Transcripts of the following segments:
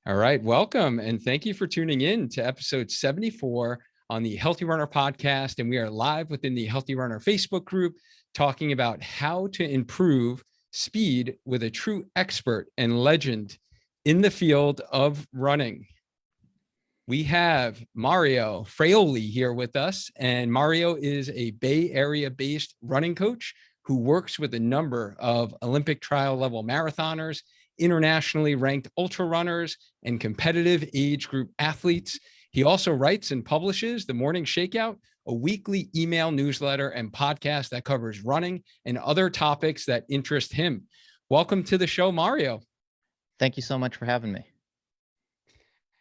All right, welcome and thank you for tuning in to episode 74 on the Healthy Runner podcast. And we are live within the Healthy Runner Facebook group talking about how to improve speed with a true expert and legend in the field of running. We have Mario Fraioli here with us, and Mario is a Bay Area based running coach who works with a number of Olympic trial level marathoners, internationally ranked ultra runners, and competitive age group athletes. He also writes and publishes the Morning Shakeout, a weekly email newsletter and podcast that covers running and other topics that interest him. Welcome to the show, Mario. Thank you so much for having me.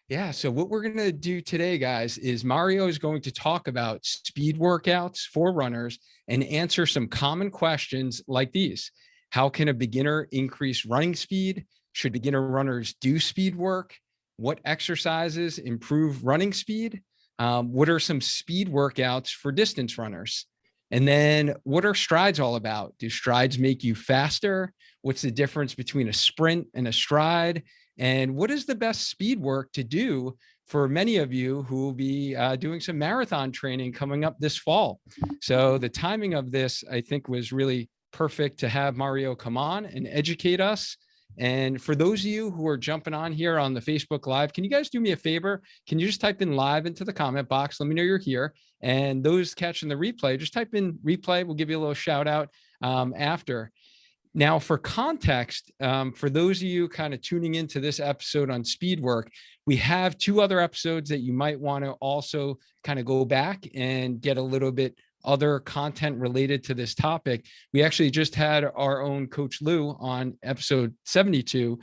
Yeah, so what we're going to do today, guys, is Mario is going to talk about speed workouts for runners and answer some common questions like these. How can a beginner increase running speed? Should beginner runners do speed work? What exercises improve running speed? What are some speed workouts for distance runners? And then what are strides all about? Do strides make you faster? What's the difference between a sprint and a stride? And what is the best speed work to do for many of you who will be doing some marathon training coming up this fall? So the timing of this, I think, was really perfect to have Mario come on and educate us. And for those of you who are jumping on here on the Facebook Live, can you guys do me a favor? Can you just type in live into the comment box? Let me know you're here. And those catching the replay, just type in replay. We'll give you a little shout out after. Now, for context, for those of you kind of tuning into this episode on speed work, we have two other episodes that you might want to also kind of go back and get a little bit other content related to this topic. We actually just had our own Coach Lou on episode 72,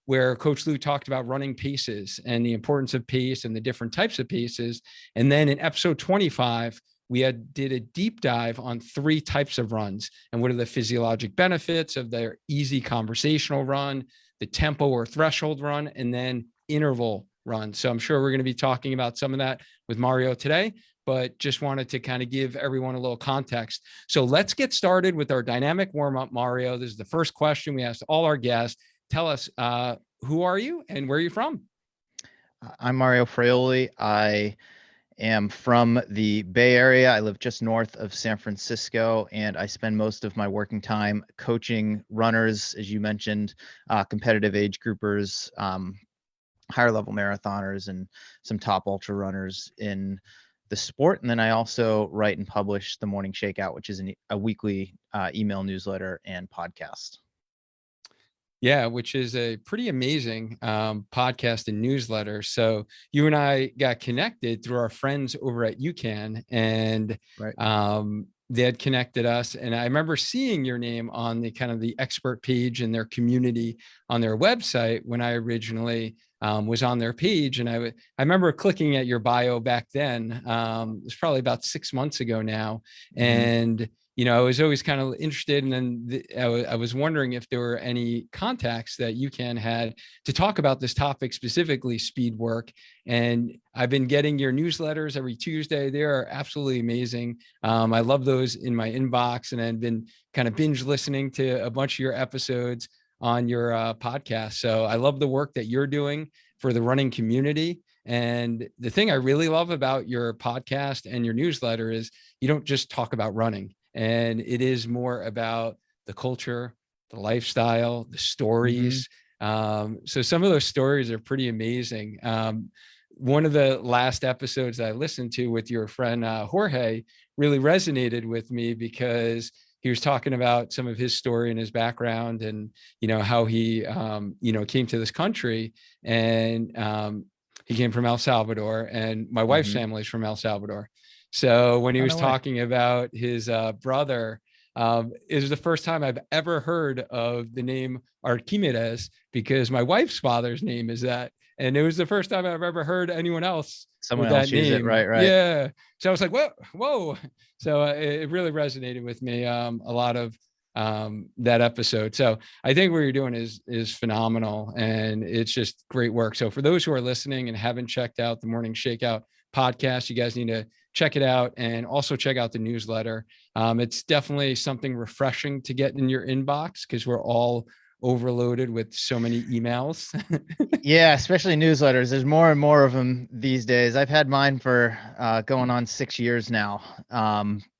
where Coach Lou talked about running paces and the importance of pace and the different types of paces. And then in episode 25, we did a deep dive on 3 types of runs and what are the physiologic benefits of their easy conversational run, the tempo or threshold run, and then interval run. So I'm sure we're going to be talking about some of that with Mario today, but just wanted to kind of give everyone a little context. So let's get started with our dynamic warm-up, Mario. This is the first question we asked all our guests. Tell us, who are you and where are you from? I'm Mario Fraioli. I am from the Bay Area. I live just north of San Francisco, and I spend most of my working time coaching runners, as you mentioned, competitive age groupers, higher level marathoners, and some top ultra runners in the sport. And then I also write and publish the Morning Shakeout, which is a weekly email newsletter and podcast. Yeah, which is a pretty amazing podcast and newsletter. So you and I got connected through our friends over at UCAN, and right. They had connected us. And I remember seeing your name on the kind of the expert page in their community on their website when I originally was on their page. And I remember clicking at your bio back then. It was probably about 6 months ago now. Mm-hmm. And you know, I was always kind of interested, and then I was wondering if there were any contacts that UCAN had to talk about this topic, specifically speed work. And I've been getting your newsletters every Tuesday. They are absolutely amazing. I love those in my inbox, and I've been kind of binge listening to a bunch of your episodes on your podcast. So I love the work that you're doing for the running community. And the thing I really love about your podcast and your newsletter is you don't just talk about running. And it is more about the culture, the lifestyle, the stories. Mm-hmm. So some of those stories are pretty amazing. One of the last episodes I listened to with your friend Jorge really resonated with me because he was talking about some of his story and his background, and you know how he came to this country, and he came from El Salvador, and my wife's mm-hmm. family is from El Salvador. So when he was talking about his brother, it was the first time I've ever heard of the name Archimedes, because my wife's father's name is that. And it was the first time I've ever heard anyone else someone with else that use name. It, right. Yeah. So I was like, whoa. So it really resonated with me a lot of that episode. So I think what you're doing is phenomenal, and it's just great work. So for those who are listening and haven't checked out the Morning Shakeout podcast, you guys need to check it out, and also check out the newsletter. It's definitely something refreshing to get in your inbox, because we're all overloaded with so many emails. Yeah, especially newsletters. There's more and more of them these days. I've had mine for going on 6 years now.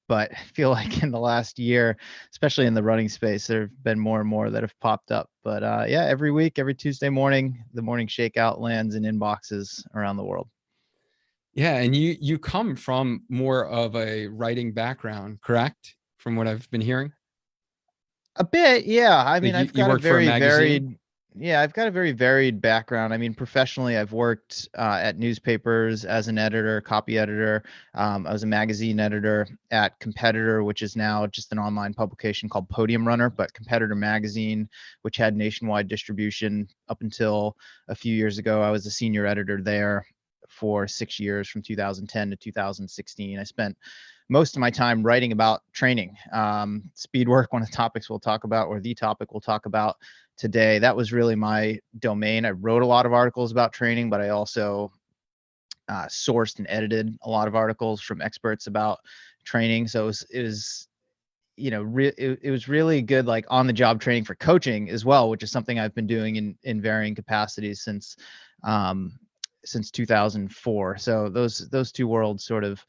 But I feel like in the last year, especially in the running space, there have been more and more that have popped up. But yeah, every week, every Tuesday morning, the morning shakeout lands in inboxes around the world. Yeah, and you come from more of a writing background, correct? From what I've been hearing. A bit, yeah. I Like mean, you worked for a magazine. I've got a very varied background. I mean, professionally, I've worked at newspapers as an editor, copy editor. I was a magazine editor at Competitor, which is now just an online publication called Podium Runner, but Competitor Magazine, which had nationwide distribution up until a few years ago. I was a senior editor there for 6 years, from 2010 to 2016. I spent most of my time writing about training, speed work, one of the topics we'll talk about, or the topic we'll talk about today. That was really my domain. I wrote a lot of articles about training, but I also sourced and edited a lot of articles from experts about training. So it was it was really good, like on the job training for coaching as well, which is something I've been doing in varying capacities since 2004. So those two worlds sort of,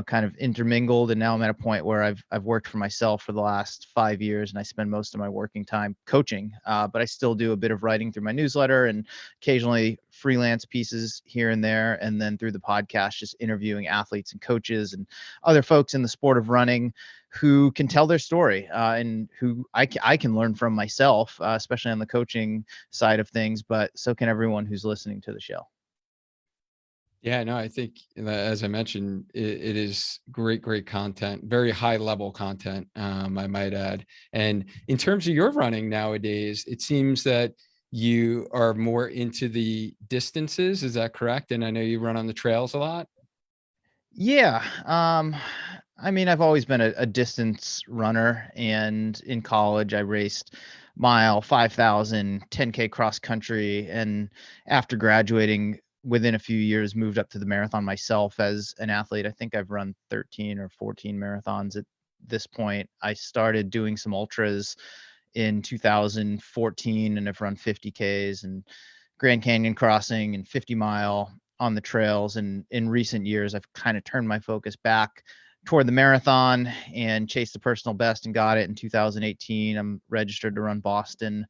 kind of intermingled. And now I'm at a point where I've worked for myself for the last 5 years, and I spend most of my working time coaching. But I still do a bit of writing through my newsletter and occasionally freelance pieces here and there. And then through the podcast, just interviewing athletes and coaches and other folks in the sport of running who can tell their story, and who I can learn from myself, especially on the coaching side of things, but so can everyone who's listening to the show. Yeah, no, I think as I mentioned, it is great content, very high level content, I might add. And in terms of your running nowadays, it seems that you are more into the distances. Is that correct? And I know you run on the trails a lot. Yeah. I mean, I've always been a distance runner, and in college I raced mile, 5,000, 10K cross country. And after graduating, within a few years, moved up to the marathon myself as an athlete. I think I've run 13 or 14 marathons at this point. I started doing some ultras in 2014, and I've run 50Ks and Grand Canyon crossing and 50-mile on the trails. And in recent years, I've kind of turned my focus back toward the marathon and chased the personal best and got it in 2018. I'm registered to run Boston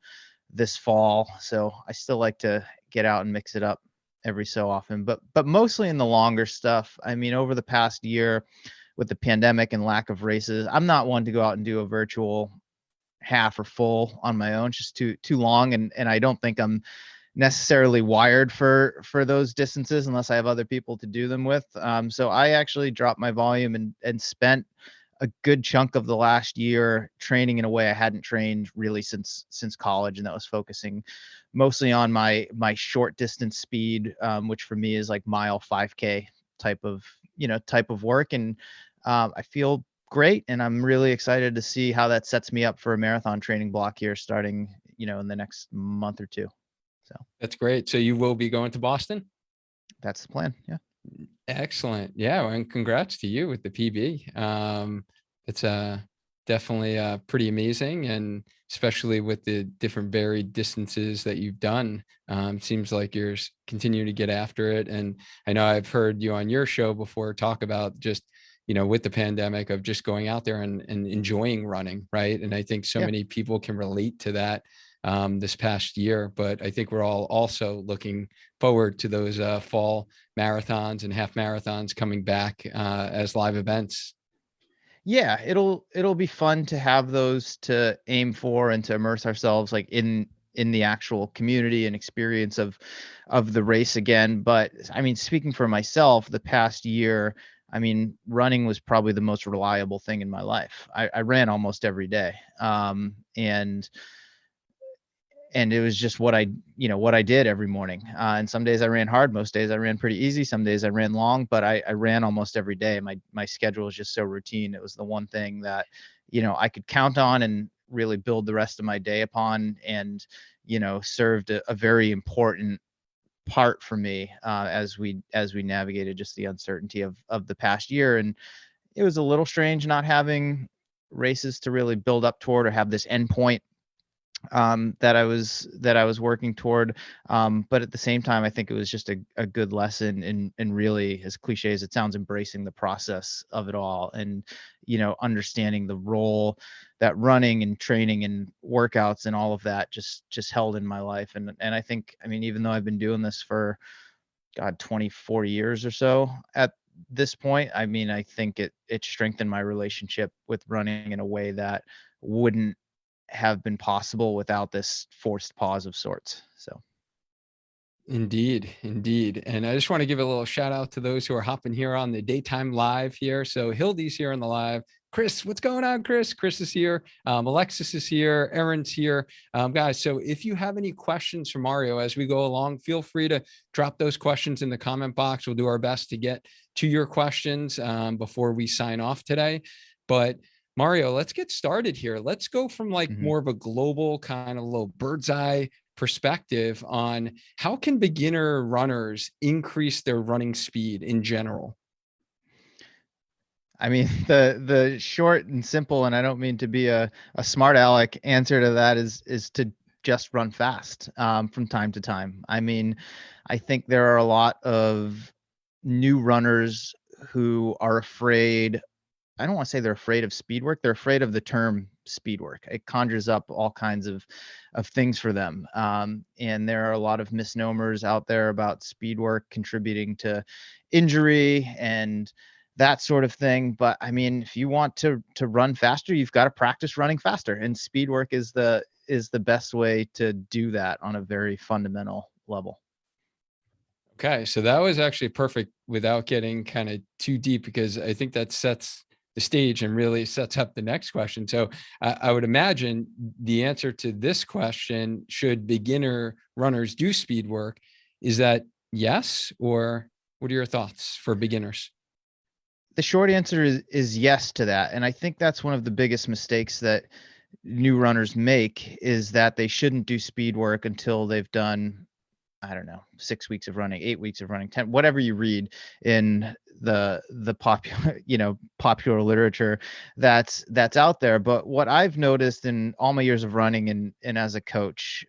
this fall, so I still like to get out and mix it up every so often, but mostly in the longer stuff. I mean, over the past year with the pandemic and lack of races, I'm not one to go out and do a virtual half or full on my own. It's just too long, and I don't think I'm necessarily wired for those distances unless I have other people to do them with. So I actually dropped my volume and spent a good chunk of the last year training in a way I hadn't trained really since college, and that was focusing mostly on my short distance speed, which for me is like mile, 5K type of work. And I feel great, and I'm really excited to see how that sets me up for a marathon training block here starting in the next month or two. So That's great. So you will be going to Boston? that's the plan. Yeah. Excellent. Yeah, and congrats to you with the PB. It's definitely pretty amazing, and especially with the different varied distances that you've done. Seems like you're continuing to get after it. And I know I've heard you on your show before talk about just, with the pandemic, of just going out there and enjoying running, right? And I think so Yeah. many people can relate to that this past year. But I think we're all also looking forward to those fall marathons and half marathons coming back as live events. Yeah, it'll be fun to have those to aim for and to immerse ourselves like in the actual community and experience of the race again. But I mean, speaking for myself, the past year, I mean, running was probably the most reliable thing in my life. I ran almost every day. And it was just what I did every morning. And some days I ran hard, most days I ran pretty easy, some days I ran long, but I ran almost every day. My schedule was just so routine. It was the one thing that I could count on and really build the rest of my day upon, and served a very important part for me as we navigated just the uncertainty of the past year. And it was a little strange not having races to really build up toward or have this endpoint that I was working toward. But at the same time, I think it was just a good lesson in really, as cliche as it sounds, embracing the process of it all, and understanding the role that running and training and workouts and all of that just held in my life. And I think, I mean, even though I've been doing this for 24 years or so at this point, I mean, I think it strengthened my relationship with running in a way that wouldn't have been possible without this forced pause of sorts. So Indeed, indeed. And I just want to give a little shout out to those who are hopping here on the daytime live here. So Hildy's here on the live. Chris, what's going on, Chris? Chris is here. Alexis is here. Erin's here. Guys, so if you have any questions for Mario as we go along, feel free to drop those questions in the comment box. We'll do our best to get to your questions before we sign off today. But Mario, let's get started here. Let's go from like more of a global kind of little bird's eye perspective on how can beginner runners increase their running speed in general? I mean, the short and simple, and I don't mean to be a smart aleck answer to that, is to just run fast from time to time. I mean, I think there are a lot of new runners who are afraid. I don't want to say they're afraid of speed work. They're afraid of the term speed work. It conjures up all kinds of things for them. And there are a lot of misnomers out there about speed work contributing to injury and that sort of thing. But I mean, if you want to run faster, you've got to practice running faster. And speed work is the best way to do that on a very fundamental level. Okay, so that was actually perfect without getting kind of too deep, because I think that sets the stage and really sets up the next question. So I would imagine the answer to this question, should beginner runners do speed work, is that yes, or what are your thoughts for beginners? The short answer is yes to that. And I think that's one of the biggest mistakes that new runners make, is that they shouldn't do speed work until they've done, I don't know, 6 weeks of running, 8 weeks of running, 10, whatever you read in the popular, popular literature that's out there. But what I've noticed in all my years of running and as a coach,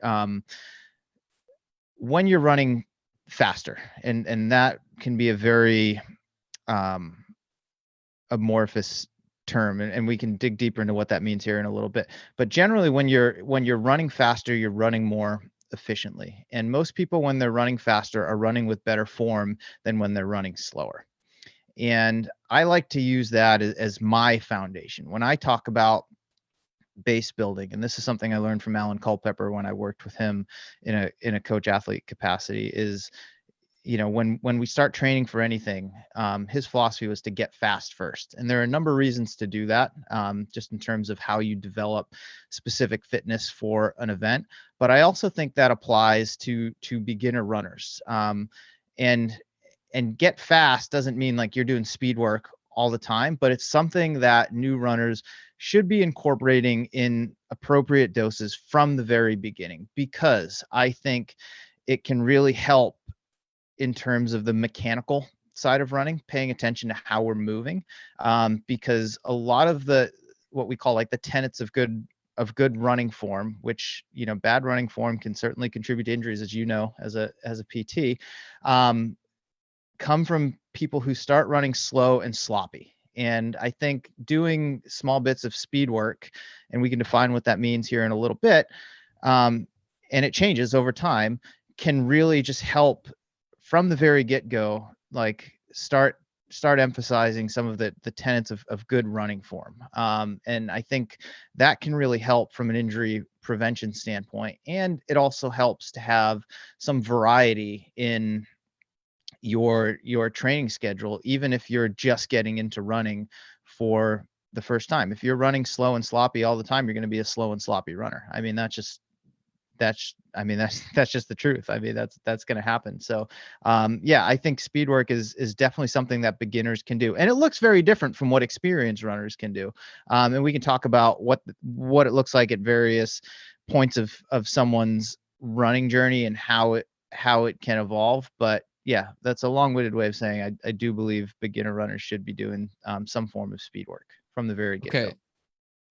when you're running faster, and that can be a very amorphous term, and we can dig deeper into what that means here in a little bit. But generally, when you're running faster, you're running more efficiently. And most people, when they're running faster, are running with better form than when they're running slower. And I like to use that as my foundation when I talk about base building. And this is something I learned from Alan Culpepper when I worked with him in a coach athlete capacity, is when we start training for anything, his philosophy was to get fast first. And there are a number of reasons to do that, just in terms of how you develop specific fitness for an event. But I also think that applies to beginner runners. And get fast doesn't mean like you're doing speed work all the time, but it's something that new runners should be incorporating in appropriate doses from the very beginning, because I think it can really help in terms of the mechanical side of running, paying attention to how we're moving, because a lot of what we call like the tenets of good running form, which bad running form can certainly contribute to injuries, as as a PT, come from people who start running slow and sloppy. And I think doing small bits of speed work, and we can define what that means here in a little bit, and it changes over time, can really just help from the very get-go, like start emphasizing some of the tenets of good running form. And I think that can really help from an injury prevention standpoint. And it also helps to have some variety in your training schedule, even if you're just getting into running for the first time. If you're running slow and sloppy all the time, you're going to be a slow and sloppy runner. I mean, that's just the truth. I mean, that's going to happen. So, yeah, I think speed work is definitely something that beginners can do, and it looks very different from what experienced runners can do. And we can talk about what it looks like at various points of someone's running journey and how it can evolve. But yeah, that's a long-winded way of saying I do believe beginner runners should be doing some form of speed work from the very get-go. Okay.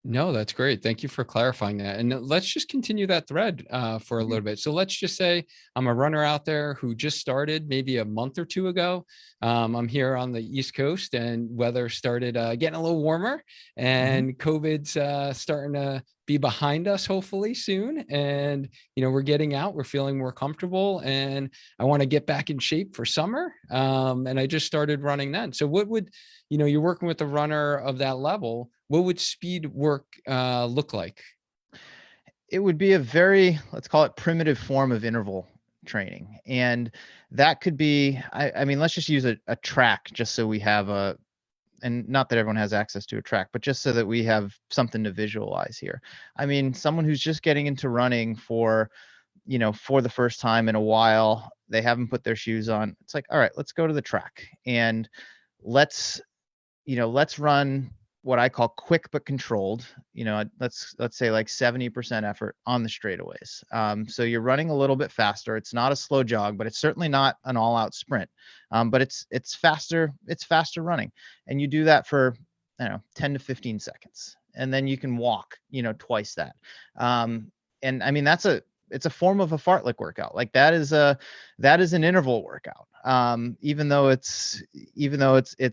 No, that's great. Thank you for clarifying that. And let's just continue that thread for a Mhm. little bit. So let's just say I'm a runner out there who just started maybe a month or two ago. I'm here on the East Coast and weather started getting a little warmer Mhm. and COVID's starting to be behind us hopefully soon. And, we're getting out, we're feeling more comfortable and I want to get back in shape for summer. And I just started running then. So what would you're working with a runner of that level, what would speed work look like? It would be a very, let's call it primitive form of interval training. And that could be, I mean, let's just use a track just so we have and not that everyone has access to a track, but just so that we have something to visualize here. I mean, someone who's just getting into running for the first time in a while, they haven't put their shoes on. It's like, all right, let's go to the track and let's let's run what I call quick but controlled. Let's say like 70% effort on the straightaways. So you're running a little bit faster. It's not a slow jog, but it's certainly not an all-out sprint. But it's faster. It's faster running, and you do that for 10 to 15 seconds, and then you can walk twice that. And I mean it's a form of a fartlek workout. Like that is an interval workout. Even though it's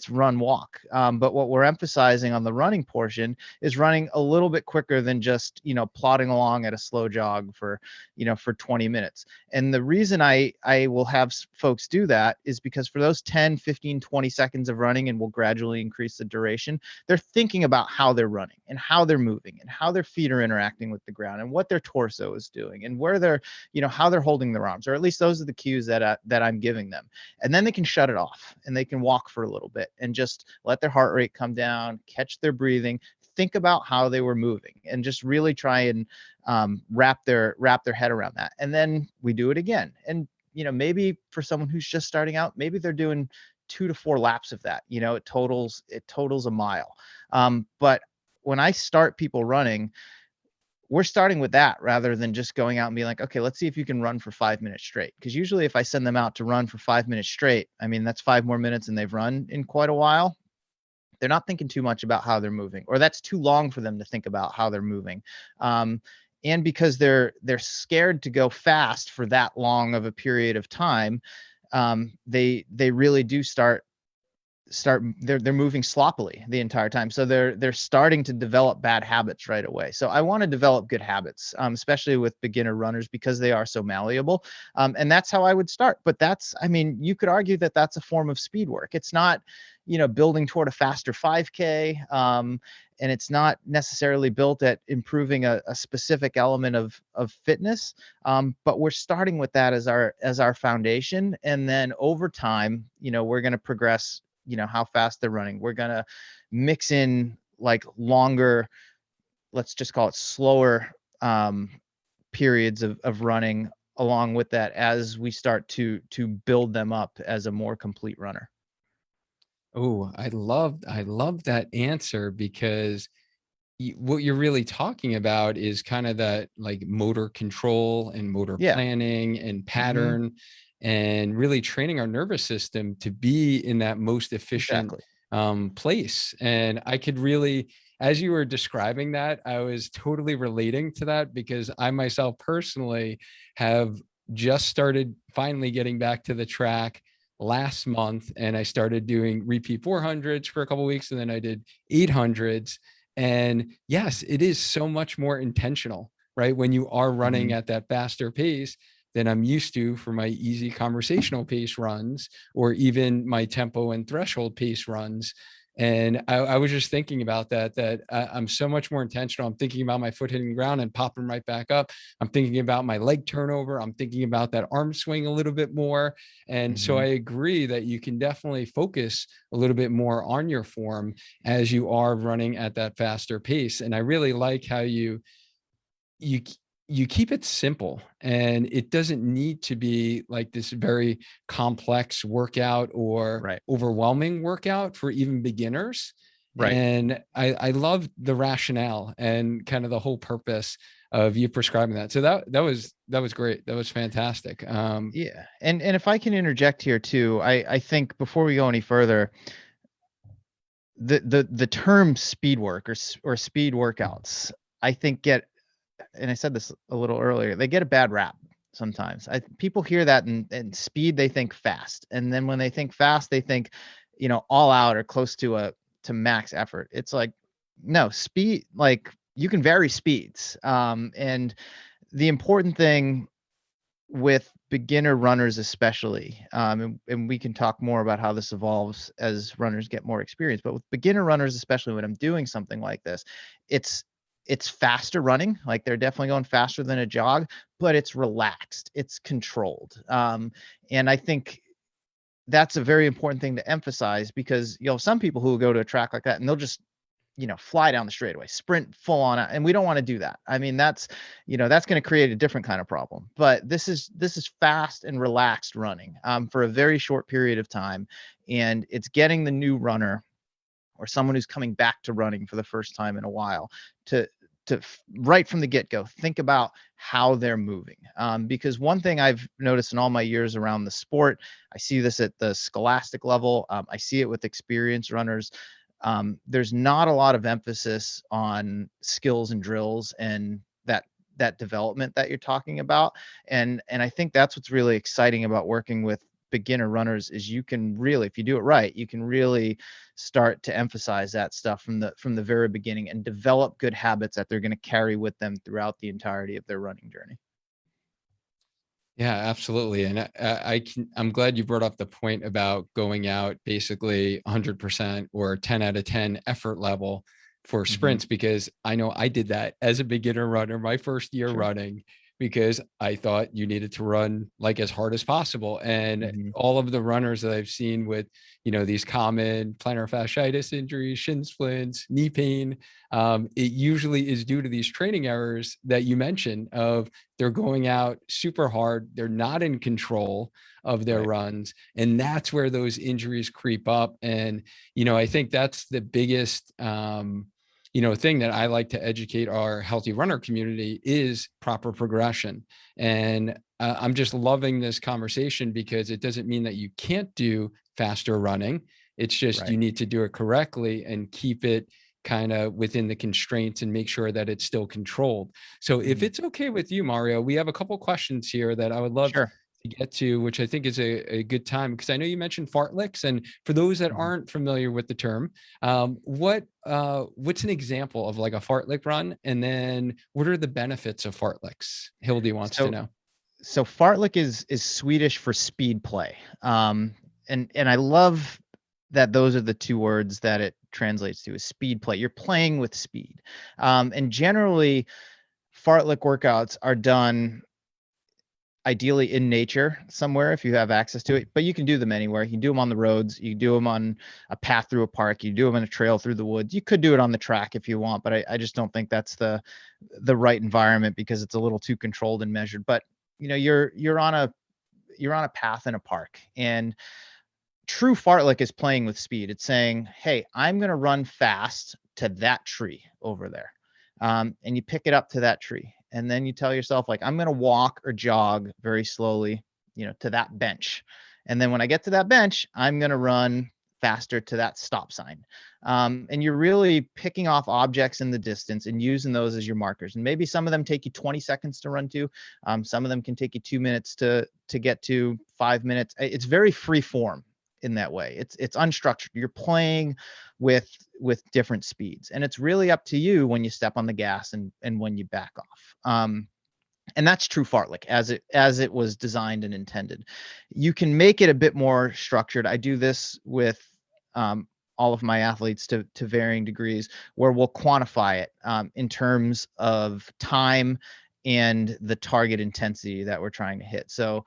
run walk. But what we're emphasizing on the running portion is running a little bit quicker than just plodding along at a slow jog for 20 minutes. And the reason I will have folks do that is because for those 10, 15, 20 seconds of running, and we'll gradually increase the duration, they're thinking about how they're running and how they're moving and how their feet are interacting with the ground and what their torso is doing and where they're how they're holding their arms, or at least those are the cues that I'm giving them. And then they can shut it off and they can walk for a little bit and just let their heart rate come down, catch their breathing, think about how they were moving, and just really try and wrap their head around that. And then we do it again. And maybe for someone who's just starting out, maybe they're doing 2 to 4 laps of that. It totals a mile. But when I start people running, we're starting with that rather than just going out and being like, okay, let's see if you can run for 5 minutes straight. Because usually if I send them out to run for 5 minutes straight, I mean, that's 5 more minutes and they've run in quite a while. They're not thinking too much about how they're moving, or that's too long for them to think about how they're moving. And because they're scared to go fast for that long of a period of time, they really do they're moving sloppily the entire time, so they're starting to develop bad habits right away. So I want to develop good habits, especially with beginner runners, because they are so malleable. And that's how I would start. But I mean, you could argue that that's a form of speed work. It's not building toward a faster 5K, and it's not necessarily built at improving a specific element of fitness. But we're starting with that as our foundation, and then over time we're going to progress how fast they're running. We're going to mix in like longer, let's just call it slower, periods of running along with that as we start to build them up as a more complete runner. Oh, I love that answer because what you're really talking about is kind of that like motor control and motor Yeah. planning and Hmm. pattern and really training our nervous system to be in that most efficient Exactly. place. And I could really, as you were describing that, I was totally relating to that because I myself personally have just started finally getting back to the track last month and I started doing repeat 400s for a couple of weeks and then I did 800s. And yes, it is so much more intentional, right? When you are running Hmm. at that faster pace than I'm used to for my easy conversational pace runs or even my tempo and threshold pace runs. And I was just thinking about that I'm so much more intentional. I'm thinking about my foot hitting the ground and popping right back up. I'm thinking about my leg turnover. I'm thinking about that arm swing a little bit more. And so Hmm. I agree that you can definitely focus a little bit more on your form as you are running at that faster pace. And I really like how you you keep it simple and it doesn't need to be like this very complex workout or Right. overwhelming workout for even beginners. Right. And I love the rationale and kind of the whole purpose of you prescribing that. So that was great. That was fantastic. Yeah. And if I can interject here too, I think before we go any further, the term speed work or speed workouts, I think and I said this a little earlier, they get a bad rap sometimes. People hear that and speed, they think fast. And then when they think fast, they think, all out or close to max effort. It's like, no, speed, like you can vary speeds. And the important thing with beginner runners, especially, and we can talk more about how this evolves as runners get more experience, but with beginner runners, especially when I'm doing something like this, it's faster running. Like they're definitely going faster than a jog, but it's relaxed, it's controlled. And I think that's a very important thing to emphasize, because some people who will go to a track like that and they'll just fly down the straightaway, sprint full on out, and we don't want to do that. I mean, that's going to create a different kind of problem. But this is fast and relaxed running for a very short period of time, and it's getting the new runner or someone who's coming back to running for the first time in a while to right from the get-go think about how they're moving, because one thing I've noticed in all my years around the sport, I see this at the scholastic level, I see it with experienced runners. There's not a lot of emphasis on skills and drills and that development that you're talking about. And I think that's what's really exciting about working with beginner runners, is you can really, if you do it right, you can really start to emphasize that stuff from the very beginning and develop good habits that they're going to carry with them throughout the entirety of their running journey. Yeah, absolutely. And I'm glad you brought up the point about going out basically 100% or 10 out of 10 effort level for Mm-hmm. sprints, because I know I did that as a beginner runner, my first year Sure. running, because I thought you needed to run like as hard as possible. And Mm-hmm. all of the runners that I've seen with, these common plantar fasciitis injuries, shin splints, knee pain, it usually is due to these training errors that you mentioned of they're going out super hard. They're not in control of their Right. runs. And that's where those injuries creep up. And, I think that's the biggest, thing that I like to educate our healthy runner community is proper progression. And I'm just loving this conversation, because it doesn't mean that you can't do faster running. It's just you Right. need to do it correctly and keep it kind of within the constraints and make sure that it's still controlled. So if Mm-hmm. it's okay with you, Mario, we have a couple questions here that I would love Sure. to get to, which I think is a good time, because I know you mentioned fartleks, and for those that Mm-hmm. aren't familiar with the term, what's an example of like a fartlek run, and then what are the benefits of fartleks? Hildy wants to So know. so fartlek is Swedish for speed play. And I love that those are the two words that it translates to, is speed play. You're playing with speed. And generally fartlek workouts are done ideally in nature somewhere if you have access to it, but you can do them anywhere. You can do them on the roads, you do them on a path through a park, you do them in a trail through the woods. You could do it on the track if you want, but I just don't think that's the right environment, because it's a little too controlled and measured. But you're on a path in a park, and true fartlek is playing with speed. It's saying, hey, I'm going to run fast to that tree over there. And you pick it up to that tree. And then you tell yourself, like, I'm going to walk or jog very slowly, to that bench. And then when I get to that bench, I'm going to run faster to that stop sign. And you're really picking off objects in the distance and using those as your markers. And maybe some of them take you 20 seconds to run to. Some of them can take you 2 minutes to get to, 5 minutes. It's very free form in that way. It's unstructured. You're playing with different speeds, and it's really up to you when you step on the gas and when you back off. And that's true fartlek as it was designed and intended. You can make it a bit more structured. I do this with all of my athletes to varying degrees, where we'll quantify it in terms of time and the target intensity that we're trying to hit. So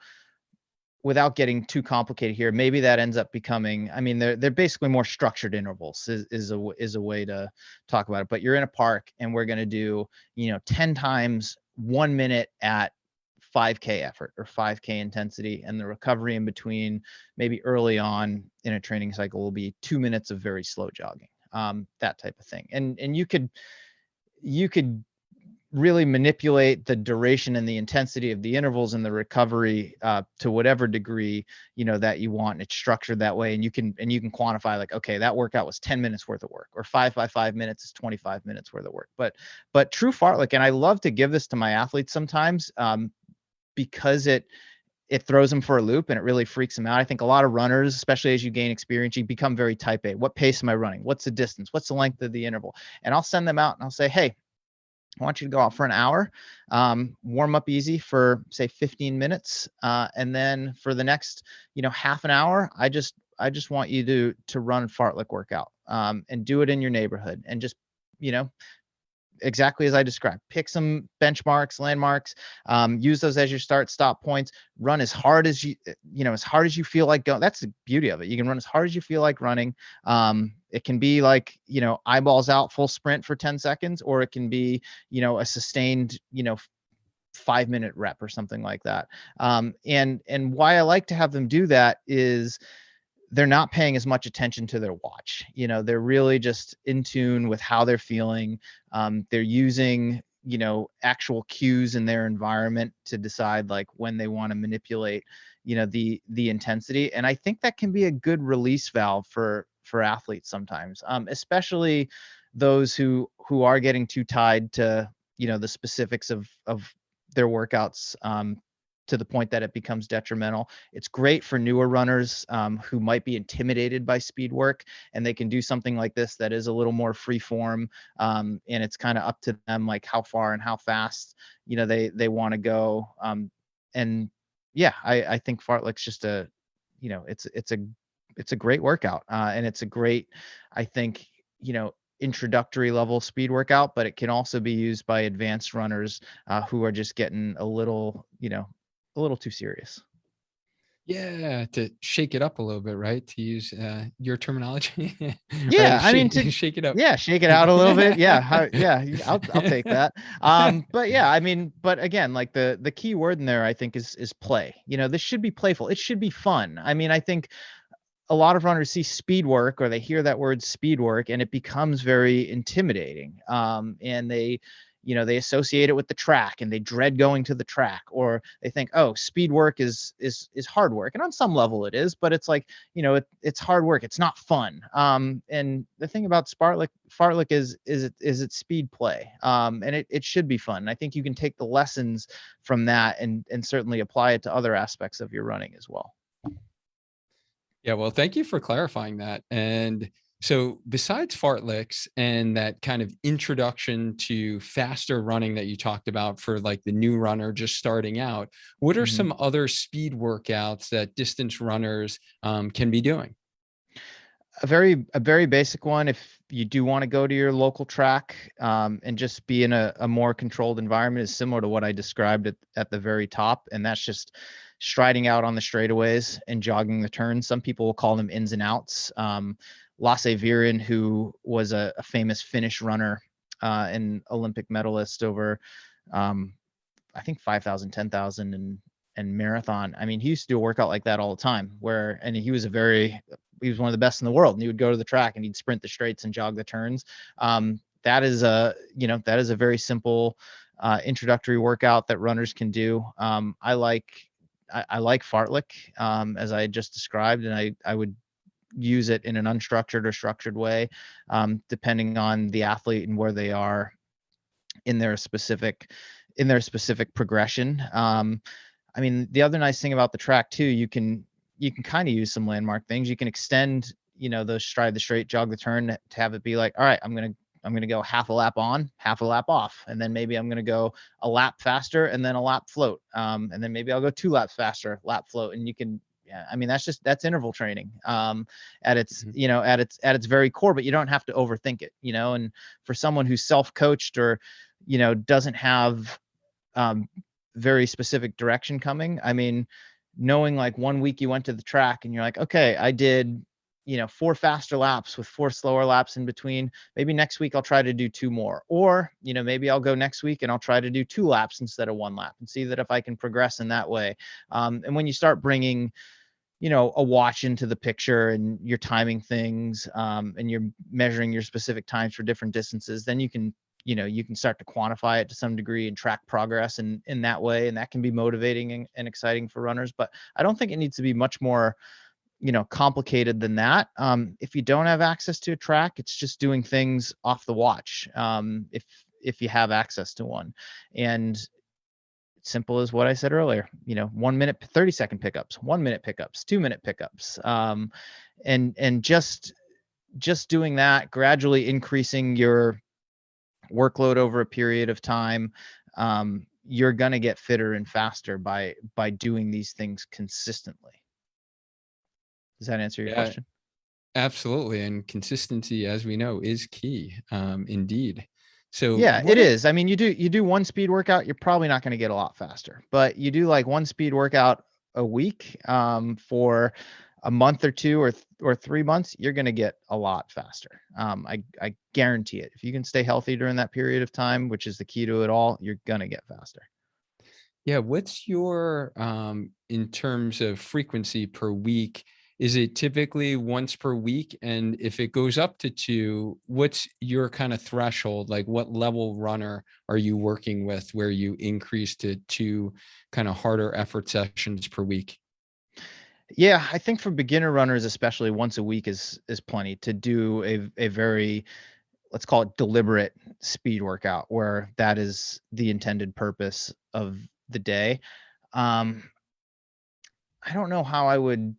without getting too complicated here, maybe that ends up becoming, I mean, they're basically more structured intervals is a way to talk about it. But you're in a park and we're going to do, 10 times 1 minute at 5K effort or 5K intensity. And the recovery in between, maybe early on in a training cycle, will be 2 minutes of very slow jogging, that type of thing. And you could really manipulate the duration and the intensity of the intervals and the recovery to whatever degree, that you want. It's structured that way. And you can quantify like, okay, that workout was 10 minutes worth of work, or 5 by 5 minutes is 25 minutes worth of work. But true fartlek, and I love to give this to my athletes sometimes, because it throws them for a loop and it really freaks them out. I think a lot of runners, especially as you gain experience, you become very type A. What pace am I running? What's the distance? What's the length of the interval? And I'll send them out and I'll say, hey, I want you to go out for an hour, warm up easy for say 15 minutes. And then for the next, half an hour, I just want you to run fartlek workout, and do it in your neighborhood, and just, exactly as I described. Pick some benchmarks, landmarks, use those as your start stop points. Run as hard as as hard as you feel like going. That's the beauty of it. You can run as hard as you feel like running. It can be like, eyeballs out, full sprint for 10 seconds, or it can be, a sustained, 5-minute rep or something like that. And why I like to have them do that is they're not paying as much attention to their watch. They're really just in tune with how they're feeling. They're using, actual cues in their environment to decide like when they want to manipulate, the intensity. And I think that can be a good release valve for athletes sometimes, especially those who are getting too tied to, the specifics of their workouts, to the point that it becomes detrimental. It's great for newer runners, who might be intimidated by speed work, and they can do something like this that is a little more free form. And it's kind of up to them, like how far and how fast, they want to go. And yeah, I think fartlek's just it's a great workout. And it's a great, I think, introductory level speed workout, but it can also be used by advanced runners, who are just getting a little too serious. Yeah, to shake it up a little bit, right? To use your terminology, right? Yeah, I mean, Shake it up. shake it out a little bit. Yeah, yeah, I'll take that. But yeah, I mean, but again, like the key word in there, I think, is play. This should be playful. It should be fun. I mean, I think a lot of runners see speed work, or they hear that word speed work, and it becomes very intimidating. And they associate it with the track, and they dread going to the track, or they think, oh, speed work is hard work. And on some level it is, but it's like, it's hard work. It's not fun. And the thing about fartlek is it's speed play. And it should be fun. And I think you can take the lessons from that and certainly apply it to other aspects of your running as well. Yeah, well, thank you for clarifying that. And so besides fartleks and that kind of introduction to faster running that you talked about for like the new runner just starting out, what are Mhm. some other speed workouts that distance runners can be doing? A very basic one, if you do want to go to your local track, and just be in a more controlled environment, is similar to what I described at the very top. And that's just striding out on the straightaways and jogging the turns. Some people will call them ins and outs. Lasse Viren, who was a famous Finnish runner, and Olympic medalist over, I think 5,000, 10,000, and marathon. I mean, he used to do a workout like that all the time, and he was one of the best in the world, and he would go to the track and he'd sprint the straights and jog the turns. That is a very simple, introductory workout that runners can do. I like fartlek, as I just described, and I would use it in an unstructured or structured way, depending on the athlete and where they are in their specific progression. I mean, the other nice thing about the track too, you can kind of use some landmark things. You can extend, the stride the straight, jog the turn, to have it be like, all right, I'm gonna go half a lap on, half a lap off, and then maybe I'm gonna go a lap faster and then a lap float, and then maybe I'll go 2 laps faster, lap float, and you can. Yeah, I mean, that's interval training, at its Mhm. at its very core, but you don't have to overthink it, And for someone who's self-coached, or doesn't have, very specific direction coming. I mean, knowing like one week you went to the track and you're like, okay, I did, 4 faster laps with 4 slower laps in between. Maybe next week I'll try to do 2 more. Or, maybe I'll go next week and I'll try to do 2 laps instead of 1 lap, and see that if I can progress in that way. And when you start bringing, a watch into the picture, and you're timing things, and you're measuring your specific times for different distances, then you can you can start to quantify it to some degree and track progress in that way. And that can be motivating and exciting for runners. But I don't think it needs to be much more, complicated than that. If you don't have access to a track, it's just doing things off the watch. If you have access to one, and simple as what I said earlier, 1 minute, 30-second pickups, 1 minute pickups, 2 minute pickups, and just doing that, gradually increasing your workload over a period of time. You're going to get fitter and faster by doing these things consistently. Does that answer your Yeah, question? absolutely. And consistency, as we know, is key. Indeed. So Yeah, what it are, is. I mean, you do one speed workout, you're probably not going to get a lot faster, but you do like one speed workout a week, for a month or two or 3 months, you're going to get a lot faster. I guarantee it. If you can stay healthy during that period of time, which is the key to it all, you're going to get faster. yeah, what's your, in terms of frequency per week? Is it typically once per week? And if it goes up to two, what's your kind of threshold? Like what level runner are you working with where you increase to two kind of harder effort sessions per week? Yeah, I think for beginner runners, especially once a week is plenty to do a very, let's call it, deliberate speed workout where that is the intended purpose of the day. Um, I don't know how I would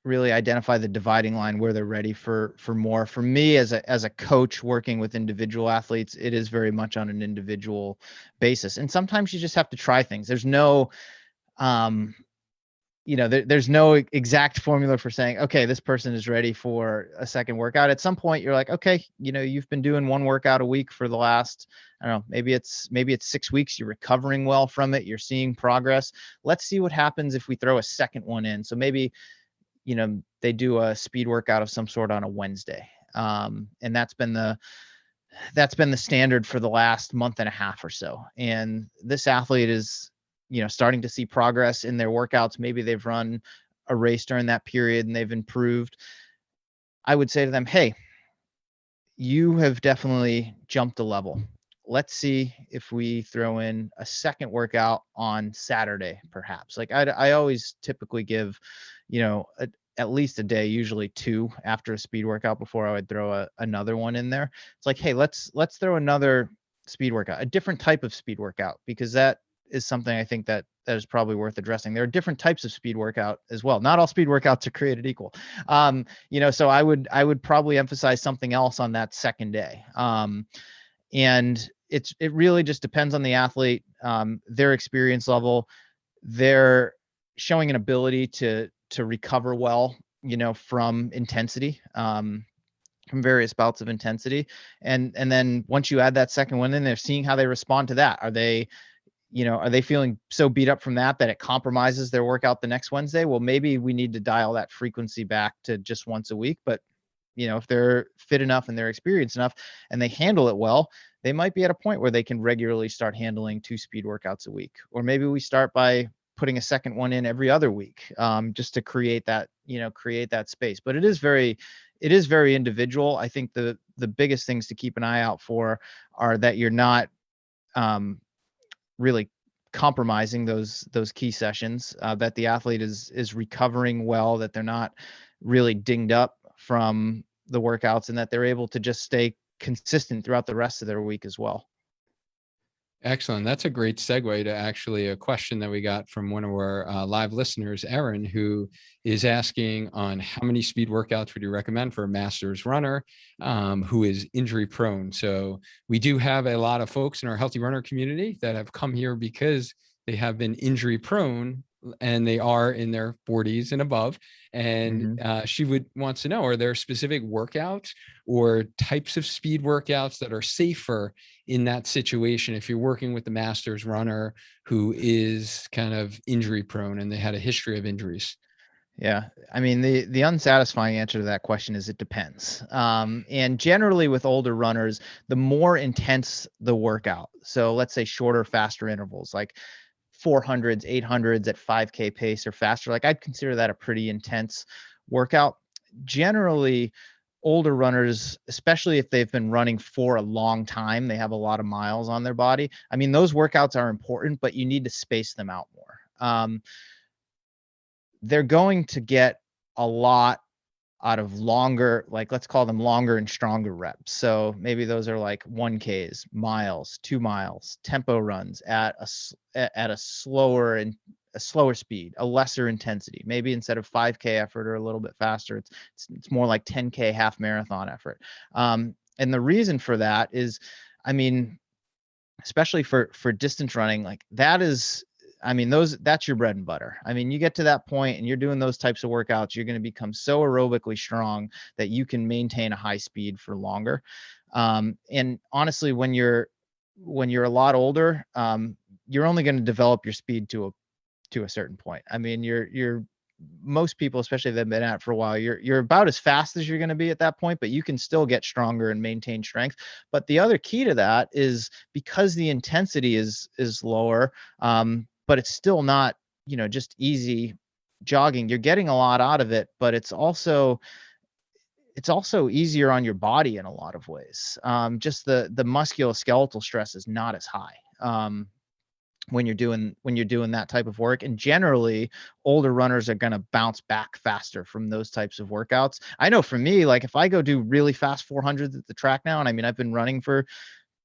really identify the dividing line where they're ready for more. For me, as a coach working with individual athletes, it is very much on an individual basis. And sometimes you just have to try things. There's no um there's no exact formula for saying, okay, this person is ready for a second workout. At some point you're like, okay, you've been doing one workout a week for the last, I don't know, maybe it's 6 weeks. You're recovering well from it. You're seeing progress. Let's see what happens if we throw a second one in. So maybe, they do a speed workout of some sort on a Wednesday. And that's been the standard for the last month and a half or so. And this athlete is, starting to see progress in their workouts. Maybe they've run a race during that period and they've improved. I would say to them, hey, you have definitely jumped a level. Let's see if we throw in a second workout on Saturday, perhaps. Like I always typically give, at least a day, usually two after a speed workout before I would throw another one in there. It's like, hey, let's throw another speed workout, a different type of speed workout, because that is something I think that is probably worth addressing. There are different types of speed workout as well. Not all speed workouts are created equal. So I would probably emphasize something else on that second day. And it really just depends on the athlete, their experience level, their showing an ability to recover well, from intensity, from various bouts of intensity. And then once you add that second one in, they're seeing how they respond to that. Are they feeling so beat up from that it compromises their workout the next Wednesday? Well, maybe we need to dial that frequency back to just once a week. But, if they're fit enough and they're experienced enough and they handle it well, they might be at a point where they can regularly start handling 2 speed workouts a week. Or maybe we start by putting a second one in every other week, just to create that space. But it is very individual. I think the biggest things to keep an eye out for are that you're not, really compromising those key sessions, that the athlete is recovering well, that they're not really dinged up from the workouts, and that they're able to just stay consistent throughout the rest of their week as well. Excellent. That's a great segue to actually a question that we got from one of our live listeners, Erin, who is asking on how many speed workouts would you recommend for a master's runner who is injury prone. So we do have a lot of folks in our healthy runner community that have come here because they have been injury prone and they are in their 40s and above. And she wants to know, are there specific workouts or types of speed workouts that are safer in that situation if you're working with the masters runner who is kind of injury prone and they had a history of injuries? Yeah. I mean, the unsatisfying answer to that question is it depends. And generally with older runners, the more intense the workout, so let's say shorter, faster intervals, like 400s, 800s at 5K pace or faster, like I'd consider that a pretty intense workout. Generally, older runners, especially if they've been running for a long time, they have a lot of miles on their body. I mean, those workouts are important, but you need to space them out more. They're going to get a lot out of longer, like let's call them longer and stronger reps. So maybe those are like 1Ks, miles, 2 miles, tempo runs at a slower speed, a lesser intensity. Maybe instead of 5K effort or a little bit faster, it's more like 10K half marathon effort. And the reason for that is, I mean, especially for distance running, like that is, I mean, that's your bread and butter. I mean, you get to that point and you're doing those types of workouts, you're going to become so aerobically strong that you can maintain a high speed for longer. And honestly, when you're a lot older, you're only going to develop your speed to a certain point. I mean, you're most people, especially if they've been at it for a while, you're about as fast as you're going to be at that point, but you can still get stronger and maintain strength. But the other key to that is because the intensity is lower, but it's still not, just easy jogging. You're getting a lot out of it, but it's also easier on your body in a lot of ways. Just the musculoskeletal stress is not as high. When you're doing that type of work, and generally older runners are going to bounce back faster from those types of workouts. I know for me, like if I go do really fast 400s at the track now, and I mean, I've been running for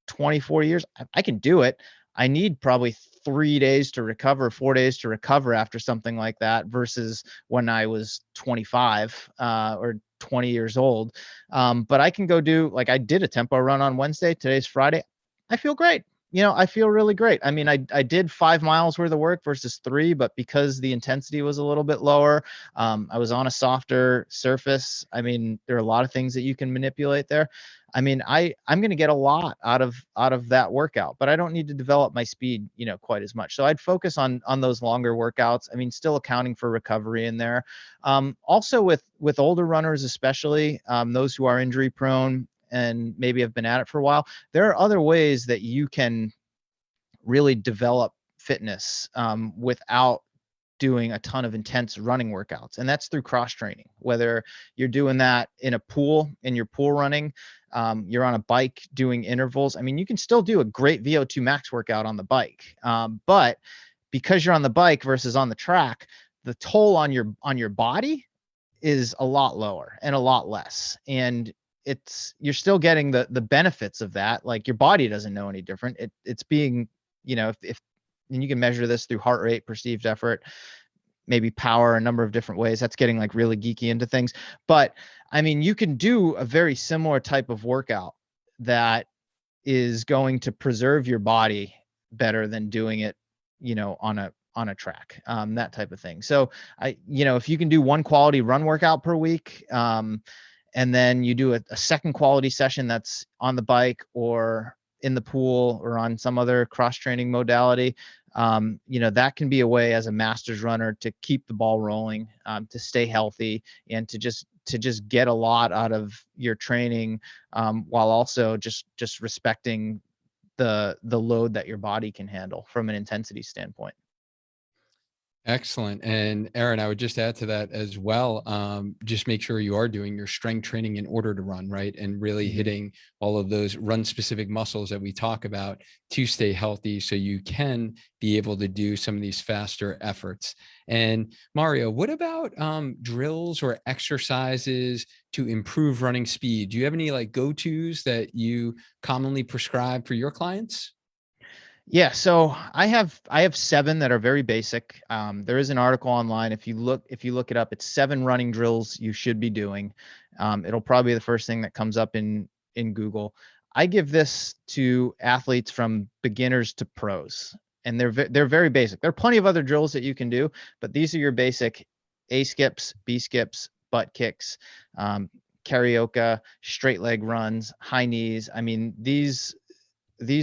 24 years, I can do it. I need probably 3 days to recover, 4 days to recover after something like that versus when I was 25 or 20 years old. But I can go do, like I did a tempo run on Wednesday, today's Friday. I feel great. I feel really great. I mean, I did 5 miles worth of work versus 3, but because the intensity was a little bit lower, I was on a softer surface. I mean, there are a lot of things that you can manipulate there. I mean, I'm going to get a lot out of that workout, but I don't need to develop my speed, quite as much. So I'd focus on those longer workouts. I mean, still accounting for recovery in there. Also with older runners, especially those who are injury prone and maybe have been at it for a while, there are other ways that you can really develop fitness without doing a ton of intense running workouts. And that's through cross training, whether you're doing that in a pool, in your pool running, you're on a bike doing intervals. I mean, you can still do a great VO2 max workout on the bike. But because you're on the bike versus on the track, the toll on your body is a lot lower and a lot less. And you're still getting the benefits of that. Like your body doesn't know any different. It's being, if and you can measure this through heart rate, perceived effort, maybe power, a number of different ways. That's getting like really geeky into things. But I mean, you can do a very similar type of workout that is going to preserve your body better than doing it, on a track, that type of thing. So if you can do one quality run workout per week, and then you do a second quality session that's on the bike or in the pool or on some other cross training modality, that can be a way as a masters runner to keep the ball rolling, to stay healthy, and to just get a lot out of your training, while also just respecting the load that your body can handle from an intensity standpoint. Excellent. And Aaron, I would just add to that as well. Just make sure you are doing your strength training in order to run, right? And really hitting all of those run specific muscles that we talk about to stay healthy so you can be able to do some of these faster efforts. And Mario, what about drills or exercises to improve running speed? Do you have any like go-tos that you commonly prescribe for your clients? Yeah, so I have 7 that are very basic. There is an article online. If you look it up, it's 7 running drills you should be doing. It'll probably be the first thing that comes up in Google. I give this to athletes from beginners to pros, and they're very basic. There are plenty of other drills that you can do, but these are your basic A skips, B skips, butt kicks, karaoke, straight leg runs, high knees. I mean, these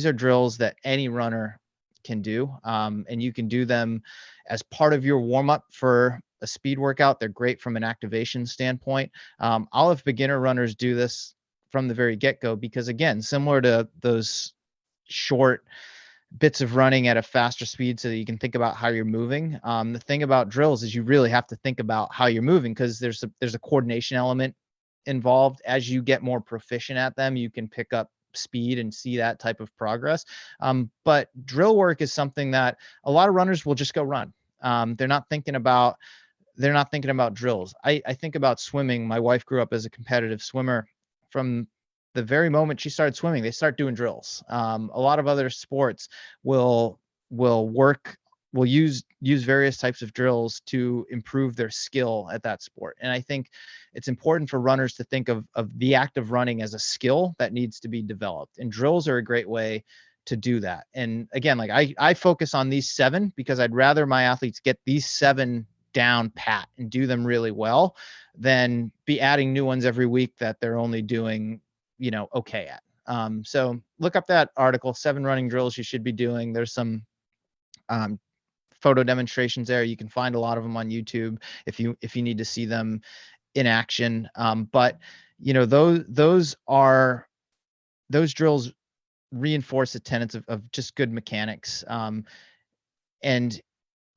are drills that any runner can do, and you can do them as part of your warm-up for a speed workout. They're great from an activation standpoint. I'll have beginner runners do this from the very get-go because, again, similar to those short bits of running at a faster speed so that you can think about how you're moving. The thing about drills is you really have to think about how you're moving because there's a coordination element involved. As you get more proficient at them, you can pick up speed and see that type of progress. But drill work is something that a lot of runners will just go run. They're not thinking about drills. I think about swimming. My wife grew up as a competitive swimmer. From the very moment she started swimming, they start doing drills. A lot of other sports will work will use various types of drills to improve their skill at that sport. And I think it's important for runners to think of the act of running as a skill that needs to be developed. And drills are a great way to do that. And again, like I focus on these 7 because I'd rather my athletes get these 7 down pat and do them really well than be adding new ones every week that they're only doing, okay at. So look up that article, 7 running drills you should be doing. There's some photo demonstrations there. You can find a lot of them on YouTube if you need to see them in action. But those drills reinforce the tenets of just good mechanics. And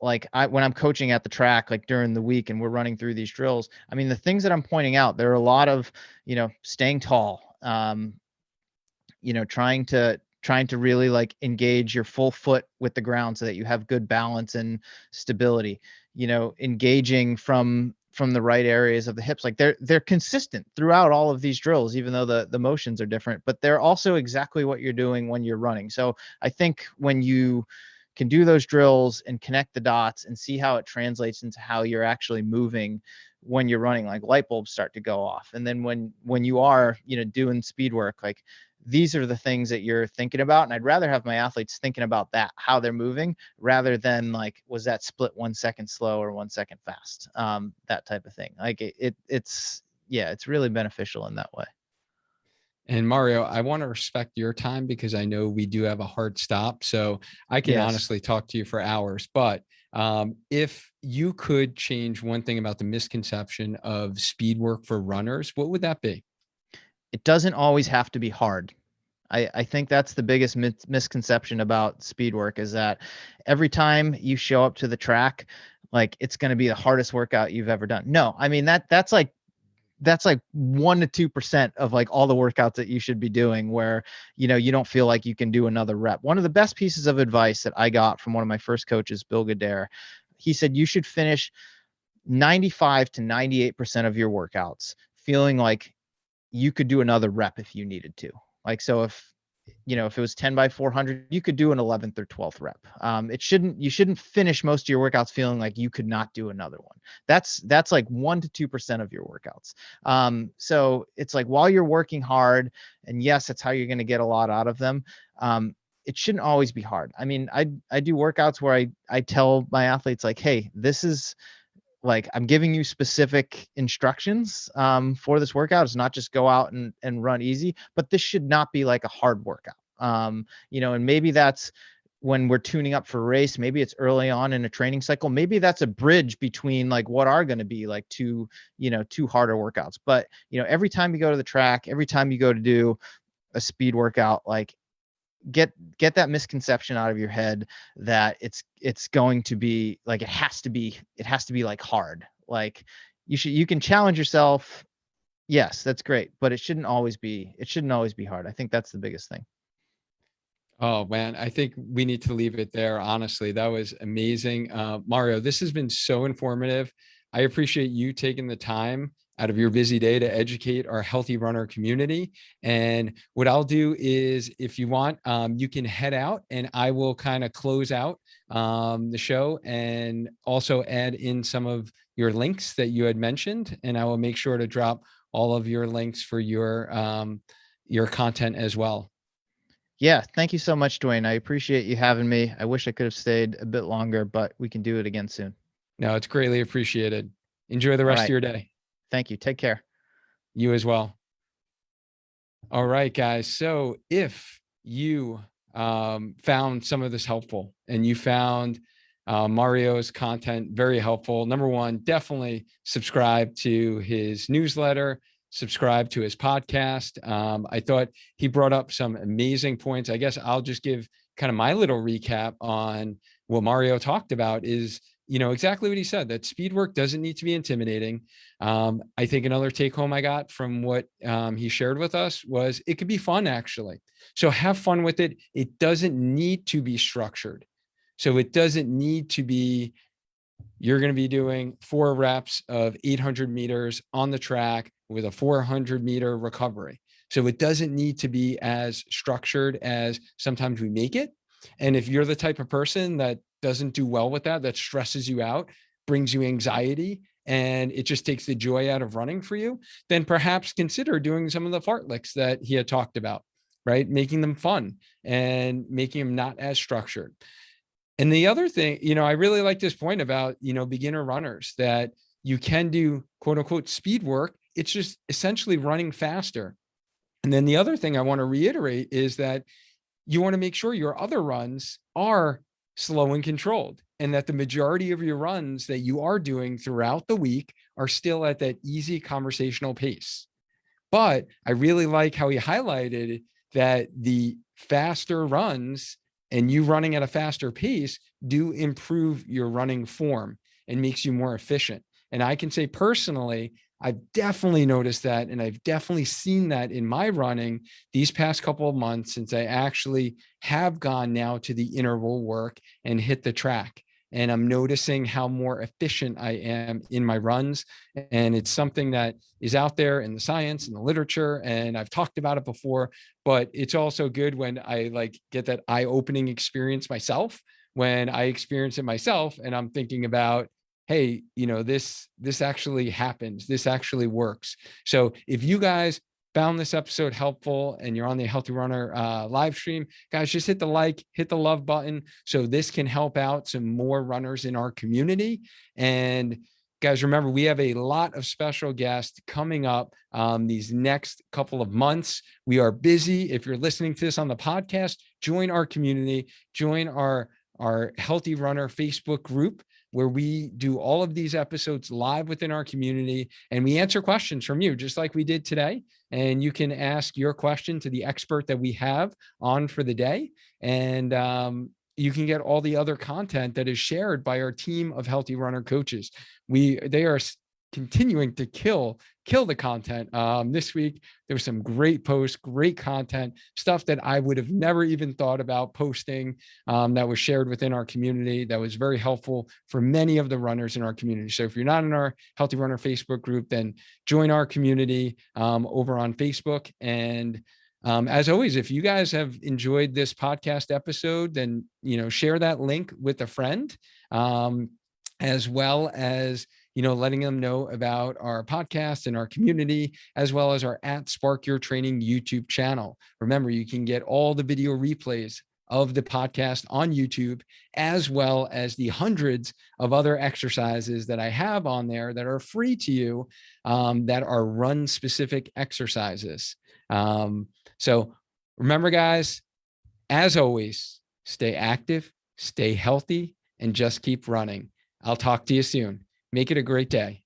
like when I'm coaching at the track, like during the week and we're running through these drills, I mean, the things that I'm pointing out, there are a lot of, staying tall, trying to really like engage your full foot with the ground so that you have good balance and stability, engaging from the right areas of the hips. Like they're consistent throughout all of these drills, even though the motions are different, but they're also exactly what you're doing when you're running. So I think when you can do those drills and connect the dots and see how it translates into how you're actually moving when you're running, like light bulbs start to go off. And then when you are, doing speed work, like these are the things that you're thinking about. And I'd rather have my athletes thinking about that, how they're moving, rather than like, was that split 1 second slow or 1 second fast? That type of thing. Like it's really beneficial in that way. And Mario, I want to respect your time because I know we do have a hard stop. So I can Yes. honestly talk to you for hours. But if you could change one thing about the misconception of speed work for runners, what would that be? It doesn't always have to be hard. I think that's the biggest misconception about speed work, is that every time you show up to the track, like it's going to be the hardest workout you've ever done. No, I mean, that's like 1 to 2% of like all the workouts that you should be doing where, you don't feel like you can do another rep. One of the best pieces of advice that I got from one of my first coaches, Bill Goodare, he said, you should finish 95 to 98% of your workouts feeling like you could do another rep if you needed to. Like, so if it was 10 by 400, you could do an 11th or 12th rep. You shouldn't finish most of your workouts feeling like you could not do another one. That's like 1 to 2% of your workouts. So it's like, while you're working hard, and yes, that's how you're going to get a lot out of them. It shouldn't always be hard. I mean, I do workouts where I tell my athletes like, hey, this is, like, I'm giving you specific instructions for this workout. It's not just go out and run easy, but this should not be like a hard workout. And maybe that's when we're tuning up for a race. Maybe it's early on in a training cycle. Maybe that's a bridge between like what are going to be like two harder workouts. But, every time you go to the track, every time you go to do a speed workout, like get that misconception out of your head that it's going to be like, it has to be like hard. Like you can challenge yourself. Yes, that's great, but it shouldn't always be hard. I think that's the biggest thing. Oh man, I think we need to leave it there. Honestly, that was amazing. Mario, this has been so informative. I appreciate you taking the time out of your busy day to educate our healthy runner community. And what I'll do is, if you want, you can head out and I will kind of close out the show and also add in some of your links that you had mentioned. And I will make sure to drop all of your links for your content as well. Yeah, thank you so much, Dwayne. I appreciate you having me. I wish I could have stayed a bit longer, but we can do it again soon. No, it's greatly appreciated. Enjoy the rest of your day. Thank you. Take care. You as well. All right, guys. So if you found some of this helpful and you found Mario's content very helpful, number one, definitely subscribe to his newsletter, subscribe to his podcast. I thought he brought up some amazing points. I guess I'll just give kind of my little recap on what Mario talked about is, exactly what he said, that speed work doesn't need to be intimidating. I think another take home I got from what he shared with us was it could be fun, actually. So have fun with it. It doesn't need to be structured. So it doesn't need to be, you're going to be doing 4 reps of 800 meters on the track with a 400-meter recovery. So it doesn't need to be as structured as sometimes we make it. And if you're the type of person that doesn't do well with that, that stresses you out, brings you anxiety, and it just takes the joy out of running for you, then perhaps consider doing some of the fartleks that he had talked about, right? Making them fun and making them not as structured. And the other thing, I really like this point about, beginner runners, that you can do quote unquote speed work. It's just essentially running faster. And then the other thing I want to reiterate is that you want to make sure your other runs are slow and controlled, and that the majority of your runs that you are doing throughout the week are still at that easy conversational pace. But I really like how he highlighted that the faster runs and you running at a faster pace do improve your running form and makes you more efficient. And I can say personally, I've definitely noticed that, and I've definitely seen that in my running these past couple of months since I actually have gone now to the interval work and hit the track. And I'm noticing how more efficient I am in my runs. And it's something that is out there in the science and the literature, and I've talked about it before, but it's also good when I get that eye-opening experience myself, when I experience it myself and I'm thinking about, hey, this actually happens. This actually works. So if you guys found this episode helpful and you're on the Healthy Runner live stream, guys, just hit the like, hit the love button so this can help out some more runners in our community. And guys, remember, we have a lot of special guests coming up these next couple of months. We are busy. If you're listening to this on the podcast, join our community, join our Healthy Runner Facebook group, where we do all of these episodes live within our community, and we answer questions from you, just like we did today. And you can ask your question to the expert that we have on for the day. And you can get all the other content that is shared by our team of Healthy Runner coaches. They are continuing to kill the content. This week, there was some great posts, great content, stuff that I would have never even thought about posting that was shared within our community that was very helpful for many of the runners in our community. So if you're not in our Healthy Runner Facebook group, then join our community over on Facebook. And as always, if you guys have enjoyed this podcast episode, then, share that link with a friend, as well as, letting them know about our podcast and our community, as well as our @Spark Your Training YouTube channel. Remember, you can get all the video replays of the podcast on YouTube, as well as the hundreds of other exercises that I have on there that are free to you, that are run specific exercises. So remember, guys, as always, stay active, stay healthy, and just keep running. I'll talk to you soon. Make it a great day.